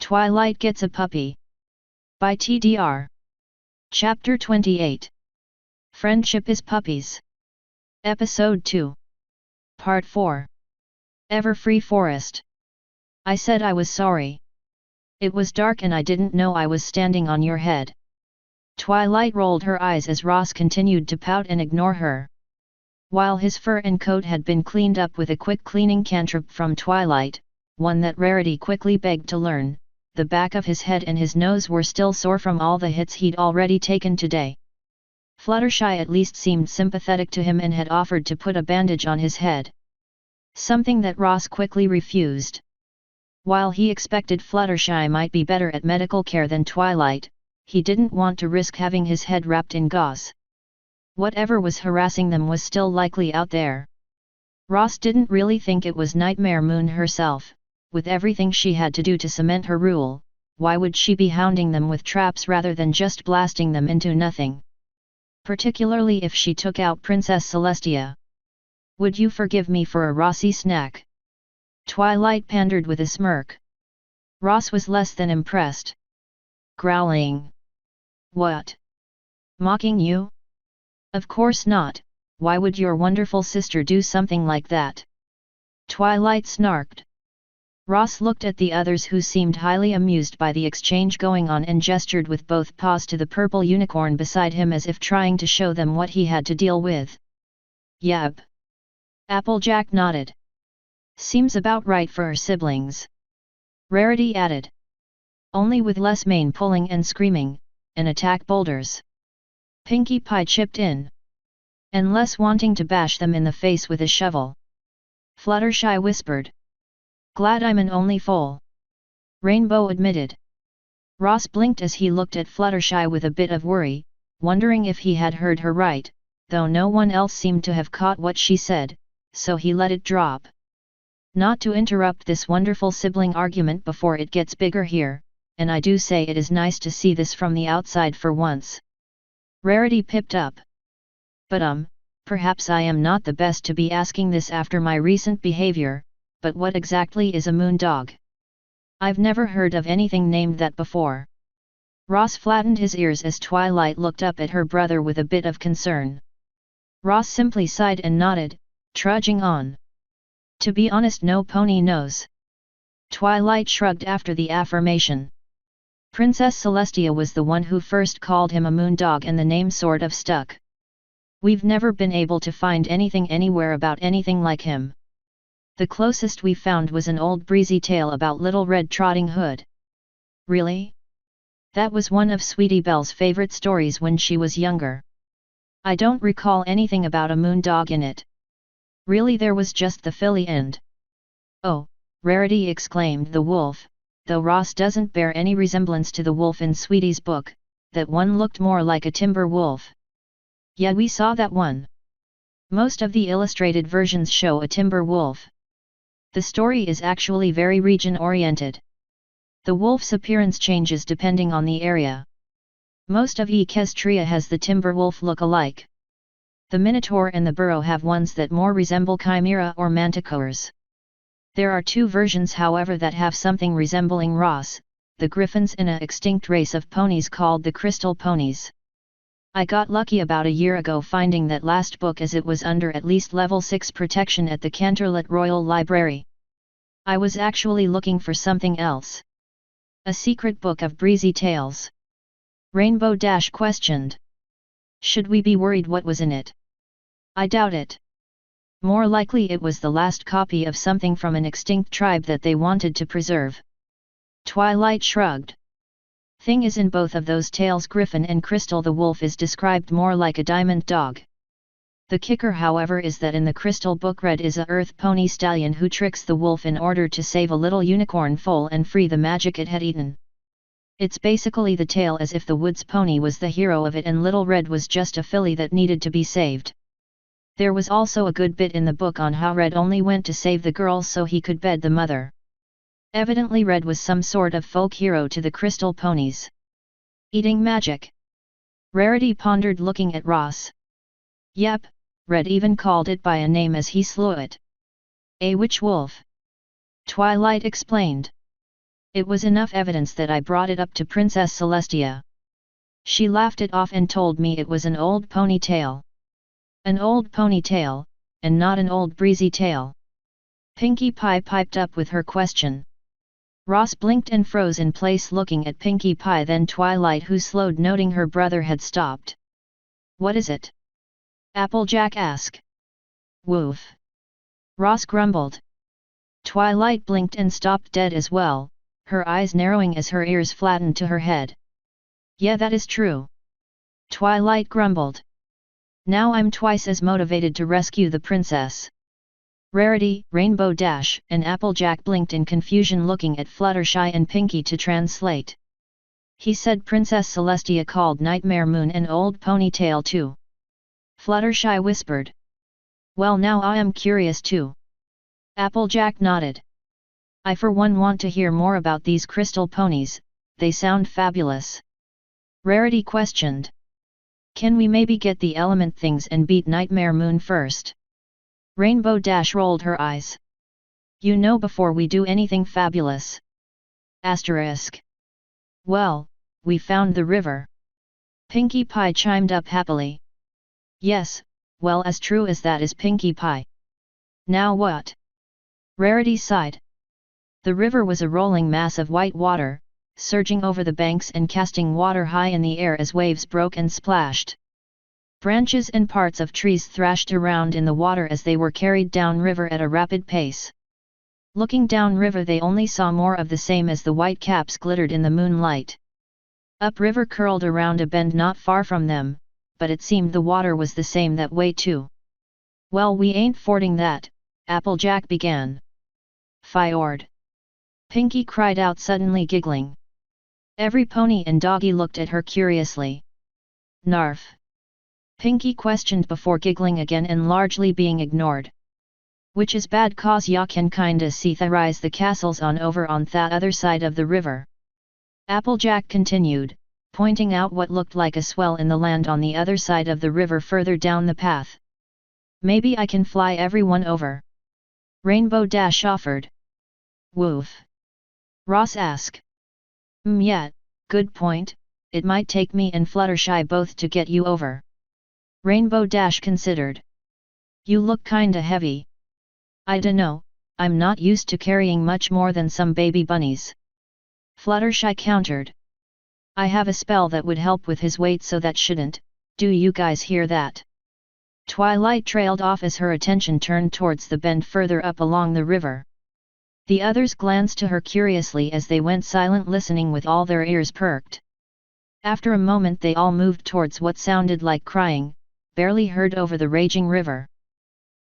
Twilight Gets a Puppy. By TDR. Chapter 28. Friendship is Puppies. Episode 2. Part 4. Everfree Forest. I said I was sorry. It was dark and I didn't know I was standing on your head. Twilight rolled her eyes as Ross continued to pout and ignore her. While his fur and coat had been cleaned up with a quick cleaning cantrip from Twilight, one that Rarity quickly begged to learn, the back of his head and his nose were still sore from all the hits he'd already taken today. Fluttershy at least seemed sympathetic to him and had offered to put a bandage on his head. Something that Ross quickly refused. While he expected Fluttershy might be better at medical care than Twilight, he didn't want to risk having his head wrapped in gauze. Whatever was harassing them was still likely out there. Ross didn't really think it was Nightmare Moon herself. With everything she had to do to cement her rule, why would she be hounding them with traps rather than just blasting them into nothing? Particularly if she took out Princess Celestia. Would you forgive me for a Rossy snack? Twilight pandered with a smirk. Ross was less than impressed. Growling. What? Mocking you? Of course not, why would your wonderful sister do something like that? Twilight snarked. Ross looked at the others who seemed highly amused by the exchange going on and gestured with both paws to the purple unicorn beside him as if trying to show them what he had to deal with. Yep. Applejack nodded. Seems about right for her siblings. Rarity added. Only with less mane pulling and screaming, and attack boulders. Pinkie Pie chipped in. And less wanting to bash them in the face with a shovel. Fluttershy whispered. Glad I'm an only foal. Rainbow admitted. Ross blinked as he looked at Fluttershy with a bit of worry, wondering if he had heard her right, though no one else seemed to have caught what she said, so he let it drop. Not to interrupt this wonderful sibling argument before it gets bigger here, and I do say it is nice to see this from the outside for once. Rarity pipped up. But perhaps I am not the best to be asking this after my recent behavior. But what exactly is a moon dog? I've never heard of anything named that before. Ross flattened his ears as Twilight looked up at her brother with a bit of concern. Ross simply sighed and nodded, trudging on. To be honest, no pony knows. Twilight shrugged after the affirmation. Princess Celestia was the one who first called him a moon dog and the name sort of stuck. We've never been able to find anything anywhere about anything like him. The closest we found was an old breezy tale about Little Red Trotting Hood. Really? That was one of Sweetie Belle's favorite stories when she was younger. I don't recall anything about a moon dog in it. Really, there was just the filly and... Oh, Rarity exclaimed the wolf, though Ross doesn't bear any resemblance to the wolf in Sweetie's book, that one looked more like a timber wolf. Yeah, we saw that one. Most of the illustrated versions show a timber wolf. The story is actually very region-oriented. The wolf's appearance changes depending on the area. Most of Equestria has the timber wolf look-alike. The Minotaur and the Burrow have ones that more resemble chimera or manticores. There are two versions however that have something resembling Ross, the griffins and an extinct race of ponies called the crystal ponies. I got lucky about a year ago finding that last book as it was under at least level 6 protection at the Canterlot Royal Library. I was actually looking for something else. A secret book of breezy tales. Rainbow Dash questioned. Should we be worried what was in it? I doubt it. More likely it was the last copy of something from an extinct tribe that they wanted to preserve. Twilight shrugged. Thing is, in both of those tales Griffin and Crystal the wolf is described more like a diamond dog. The kicker however is that in the Crystal book Red is a earth pony stallion who tricks the wolf in order to save a little unicorn foal and free the magic it had eaten. It's basically the tale as if the woods pony was the hero of it and Little Red was just a filly that needed to be saved. There was also a good bit in the book on how Red only went to save the girls so he could bed the mother. Evidently Red was some sort of folk hero to the crystal ponies. Eating magic? Rarity pondered looking at Ross. Yep, Red even called it by a name as he slew it. A witch wolf. Twilight explained. It was enough evidence that I brought it up to Princess Celestia. She laughed it off and told me it was an old ponytail. An old ponytail, and not an old breezy tail. Pinkie Pie piped up with her question. Ross blinked and froze in place looking at Pinkie Pie, then Twilight, who slowed, noting her brother had stopped. What is it? Applejack asked. Woof. Ross grumbled. Twilight blinked and stopped dead as well, her eyes narrowing as her ears flattened to her head. Yeah, that is true. Twilight grumbled. Now I'm twice as motivated to rescue the princess. Rarity, Rainbow Dash, and Applejack blinked in confusion looking at Fluttershy and Pinkie to translate. He said Princess Celestia called Nightmare Moon an old ponytail too. Fluttershy whispered. Well, now I am curious too. Applejack nodded. I for one want to hear more about these crystal ponies, they sound fabulous. Rarity questioned. Can we maybe get the element things and beat Nightmare Moon first? Rainbow Dash rolled her eyes. You know, before we do anything fabulous. Asterisk. Well, we found the river. Pinkie Pie chimed up happily. Yes, well, as true as that is Pinkie Pie. Now what? Rarity sighed. The river was a rolling mass of white water, surging over the banks and casting water high in the air as waves broke and splashed. Branches and parts of trees thrashed around in the water as they were carried down river at a rapid pace. Looking down river, they only saw more of the same as the white caps glittered in the moonlight. Upriver curled around a bend not far from them, but it seemed the water was the same that way too. Well, we ain't fording that, Applejack began. Fjord! Pinkie cried out suddenly, giggling. Every pony and doggy looked at her curiously. Narf! Pinkie questioned before giggling again and largely being ignored. Which is bad, cause ya can kinda see the castles on over on that other side of the river. Applejack continued, pointing out what looked like a swell in the land on the other side of the river further down the path. Maybe I can fly everyone over. Rainbow Dash offered. Woof. Ross asked. Yeah, good point, it might take me and Fluttershy both to get you over. Rainbow Dash considered. You look kinda heavy. I dunno, I'm not used to carrying much more than some baby bunnies. Fluttershy countered. I have a spell that would help with his weight, so that shouldn't, do you guys hear that? Twilight trailed off as her attention turned towards the bend further up along the river. The others glanced to her curiously as they went silent, listening with all their ears perked. After a moment they all moved towards what sounded like crying, barely heard over the raging river.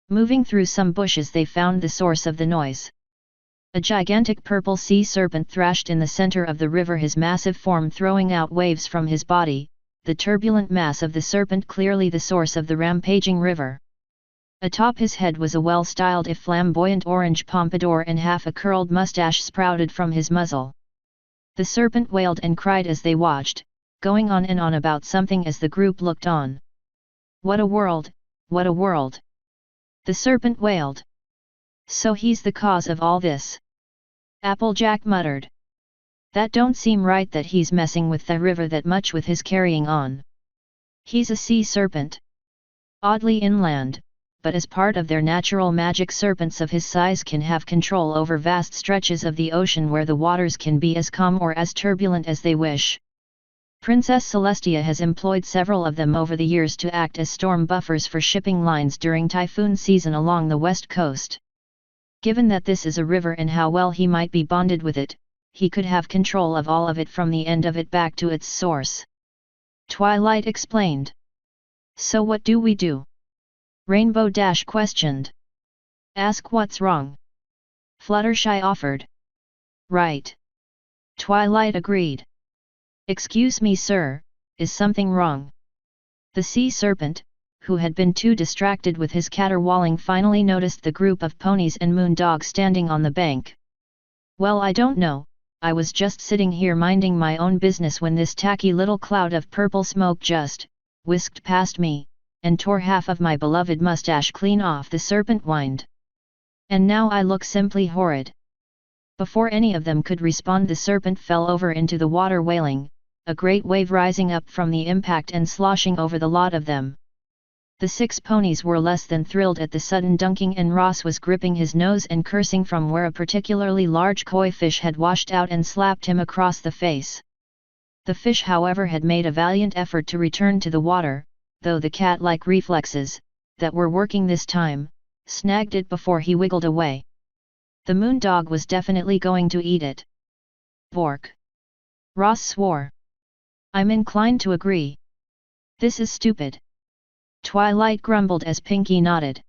Moving through some bushes they found the source of the noise. A gigantic purple sea serpent thrashed in the center of the river, his massive form throwing out waves from his body, the turbulent mass of the serpent clearly the source of the rampaging river. Atop his head was a well-styled if flamboyant orange pompadour, and half a curled mustache sprouted from his muzzle. The serpent wailed and cried as they watched, going on and on about something as the group looked on. What a world, what a world! The serpent wailed. So he's the cause of all this? Applejack muttered. That don't seem right, that he's messing with the river that much with his carrying on. He's a sea serpent. Oddly inland, but as part of their natural magic, serpents of his size can have control over vast stretches of the ocean where the waters can be as calm or as turbulent as they wish. Princess Celestia has employed several of them over the years to act as storm buffers for shipping lines during typhoon season along the west coast. Given that this is a river and how well he might be bonded with it, he could have control of all of it from the end of it back to its source. Twilight explained. So what do we do? Rainbow Dash questioned. Ask what's wrong. Fluttershy offered. Right. Twilight agreed. Excuse me, sir, is something wrong? The sea serpent, who had been too distracted with his caterwauling, finally noticed the group of ponies and moon dogs standing on the bank. Well, I don't know, I was just sitting here minding my own business when this tacky little cloud of purple smoke just whisked past me, and tore half of my beloved mustache clean off, the serpent whined. And now I look simply horrid. Before any of them could respond, the serpent fell over into the water wailing, a great wave rising up from the impact and sloshing over the lot of them. The 6 ponies were less than thrilled at the sudden dunking, and Ross was gripping his nose and cursing from where a particularly large koi fish had washed out and slapped him across the face. The fish, however, had made a valiant effort to return to the water, though the cat-like reflexes, that were working this time, snagged it before he wiggled away. The moon dog was definitely going to eat it. Bork! Ross swore. I'm inclined to agree. This is stupid. Twilight grumbled as Pinky nodded.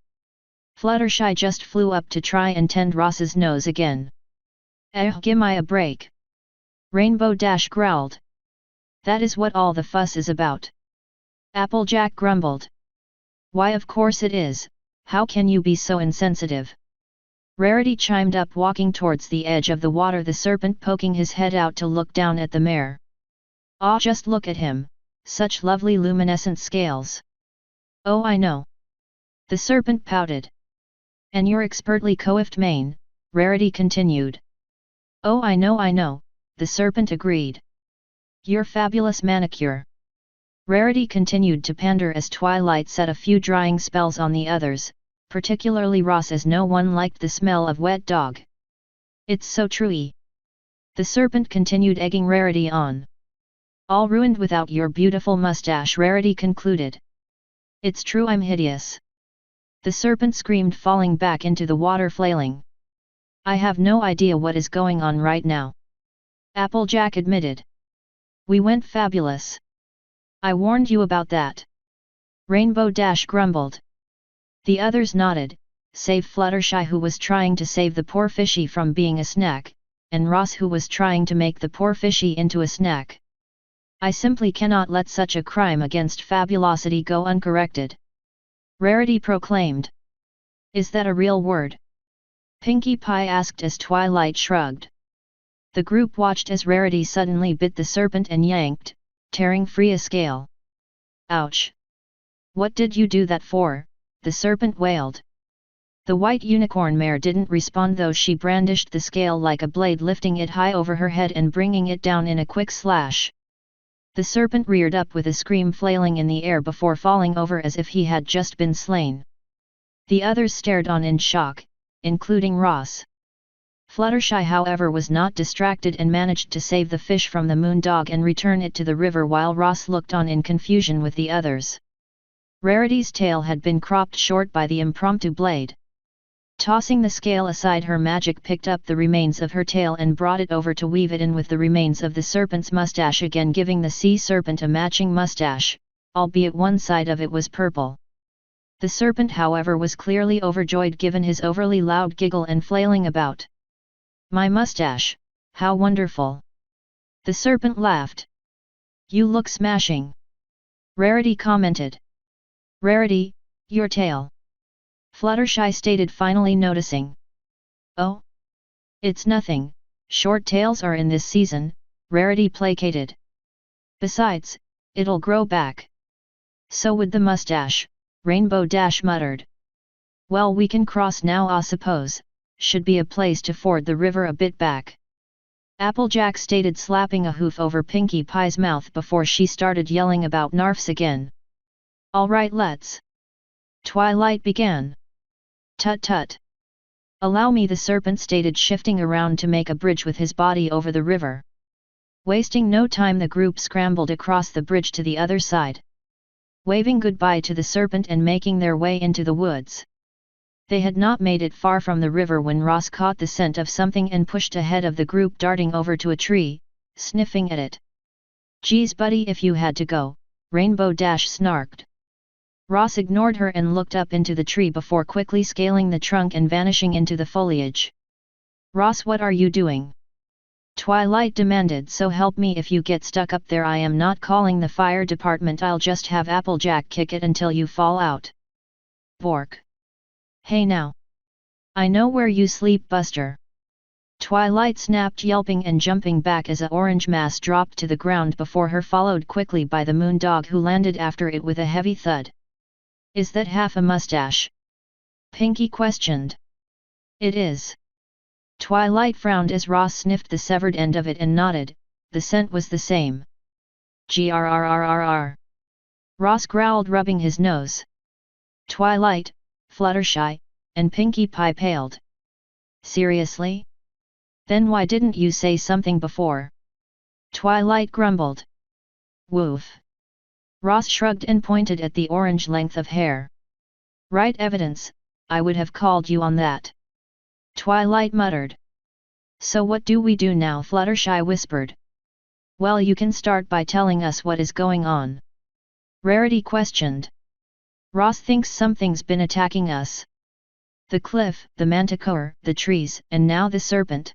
Fluttershy just flew up to try and tend Ross's nose again. Gimme a break. Rainbow Dash growled. That is what all the fuss is about. Applejack grumbled. Why, of course it is, how can you be so insensitive? Rarity chimed up, walking towards the edge of the water, the serpent poking his head out to look down at the mare. Ah, just look at him, such lovely luminescent scales. Oh, I know. The serpent pouted. And your expertly coiffed mane, Rarity continued. Oh, I know, the serpent agreed. Your fabulous manicure. Rarity continued to pander as Twilight set a few drying spells on the others, particularly Ross, as no one liked the smell of wet dog. It's so true. The serpent continued, egging Rarity on. All ruined without your beautiful mustache, Rarity concluded. It's true, I'm hideous. The serpent screamed, falling back into the water, flailing. I have no idea what is going on right now. Applejack admitted. We went fabulous. I warned you about that. Rainbow Dash grumbled. The others nodded, save Fluttershy, who was trying to save the poor fishy from being a snack, and Ross, who was trying to make the poor fishy into a snack. I simply cannot let such a crime against fabulosity go uncorrected. Rarity proclaimed. Is that a real word? Pinkie Pie asked as Twilight shrugged. The group watched as Rarity suddenly bit the serpent and yanked, tearing free a scale. Ouch! What did you do that for? The serpent wailed. The white unicorn mare didn't respond, though she brandished the scale like a blade, lifting it high over her head and bringing it down in a quick slash. The serpent reared up with a scream, flailing in the air before falling over as if he had just been slain. The others stared on in shock, including Ross. Fluttershy, however, was not distracted and managed to save the fish from the moon dog and return it to the river, while Ross looked on in confusion with the others. Rarity's tail had been cropped short by the impromptu blade. Tossing the scale aside, her magic picked up the remains of her tail and brought it over to weave it in with the remains of the serpent's mustache, again giving the sea serpent a matching mustache, albeit one side of it was purple. The serpent, however, was clearly overjoyed given his overly loud giggle and flailing about. My mustache, how wonderful! The serpent laughed. You look smashing. Rarity commented. Rarity, your tail. Fluttershy stated, finally noticing. Oh? It's nothing, short tails are in this season, Rarity placated. Besides, it'll grow back. So would the mustache, Rainbow Dash muttered. Well, we can cross now, I suppose. Should be a place to ford the river a bit back. Applejack stated, slapping a hoof over Pinkie Pie's mouth before she started yelling about narfs again. All right, let's. Twilight began. Tut tut. Allow me, the serpent stated, shifting around to make a bridge with his body over the river. Wasting no time, the group scrambled across the bridge to the other side. Waving goodbye to the serpent and making their way into the woods. They had not made it far from the river when Ross caught the scent of something and pushed ahead of the group, darting over to a tree, sniffing at it. Geez, buddy, if you had to go, Rainbow Dash snarked. Ross ignored her and looked up into the tree before quickly scaling the trunk and vanishing into the foliage. Ross, what are you doing? Twilight demanded. So help me, if you get stuck up there, I am not calling the fire department, I'll just have Applejack kick it until you fall out. Bork. Hey now! I know where you sleep, Buster! Twilight snapped, yelping and jumping back as a orange mass dropped to the ground before her, followed quickly by the moon dog, who landed after it with a heavy thud. Is that half a mustache? Pinkie questioned. It is. Twilight frowned as Ross sniffed the severed end of it and nodded. The scent was the same. Grrrrrrr. Ross growled, rubbing his nose. Twilight, Fluttershy, and Pinkie Pie paled. Seriously? Then why didn't you say something before? Twilight grumbled. Woof. Ross shrugged and pointed at the orange length of hair. Right evidence, I would have called you on that. Twilight muttered. So what do we do now? Fluttershy whispered. Well, you can start by telling us what is going on. Rarity questioned. Ross thinks something's been attacking us. The cliff, the manticore, the trees, and now the serpent.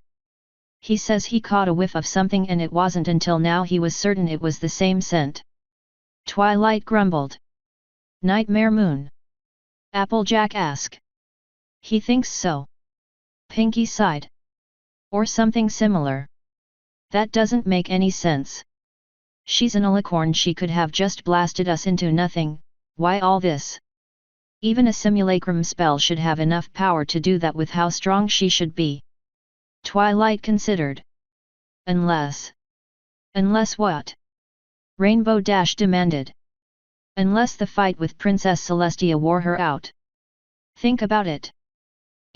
He says he caught a whiff of something and it wasn't until now he was certain it was the same scent. Twilight grumbled. Nightmare Moon? Applejack asked. He thinks so. Pinkie sighed. Or something similar. That doesn't make any sense. She's an alicorn, she could have just blasted us into nothing, why all this? Even a simulacrum spell should have enough power to do that with how strong she should be. Twilight considered. Unless... Unless what? Rainbow Dash demanded. Unless the fight with Princess Celestia wore her out. Think about it.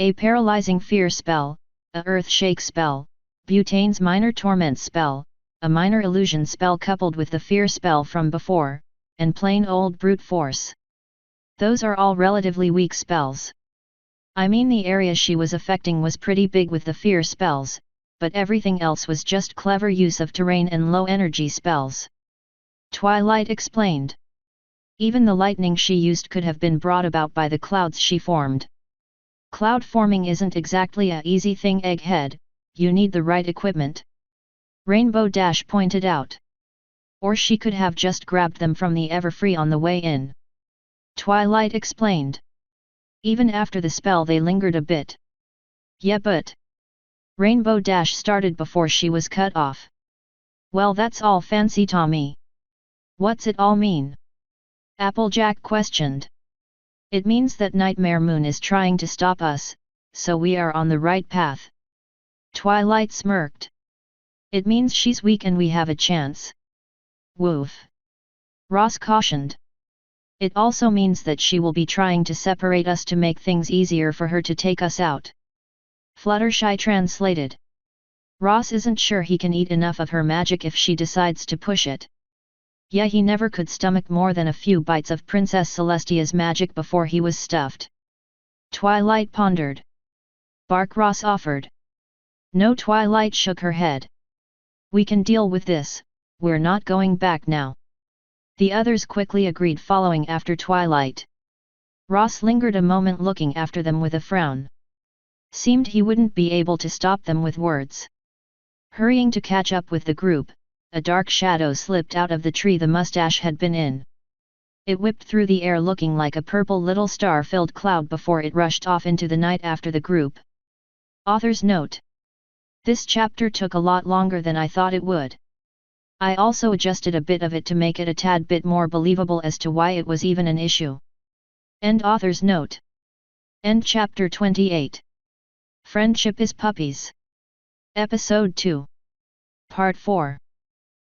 A paralyzing fear spell, a earth-shake spell, Butane's minor torment spell, a minor illusion spell coupled with the fear spell from before, and plain old brute force. Those are all relatively weak spells. I mean, the area she was affecting was pretty big with the fear spells, but everything else was just clever use of terrain and low-energy spells. Twilight explained. Even the lightning she used could have been brought about by the clouds she formed. Cloud forming isn't exactly a easy thing, Egghead, you need the right equipment. Rainbow Dash pointed out. Or she could have just grabbed them from the Everfree on the way in. Twilight explained. Even after the spell they lingered a bit. Yeah, but... Rainbow Dash started before she was cut off. Well, that's all fancy Tommy. What's it all mean? Applejack questioned. It means that Nightmare Moon is trying to stop us, so we are on the right path. Twilight smirked. It means she's weak and we have a chance. Woof. Ross cautioned. It also means that she will be trying to separate us to make things easier for her to take us out. Fluttershy translated. Ross isn't sure he can eat enough of her magic if she decides to push it. Yeah, he never could stomach more than a few bites of Princess Celestia's magic before he was stuffed. Twilight pondered. Bark, Ross offered. No, Twilight shook her head. We can deal with this, we're not going back now. The others quickly agreed, following after Twilight. Ross lingered a moment looking after them with a frown. Seemed he wouldn't be able to stop them with words. Hurrying to catch up with the group, a dark shadow slipped out of the tree the mustache had been in. It whipped through the air looking like a purple little star-filled cloud before it rushed off into the night after the group. Author's note. This chapter took a lot longer than I thought it would. I also adjusted a bit of it to make it a tad bit more believable as to why it was even an issue. End author's note. End chapter 28. Friendship is Puppies. Episode 2. Part 4.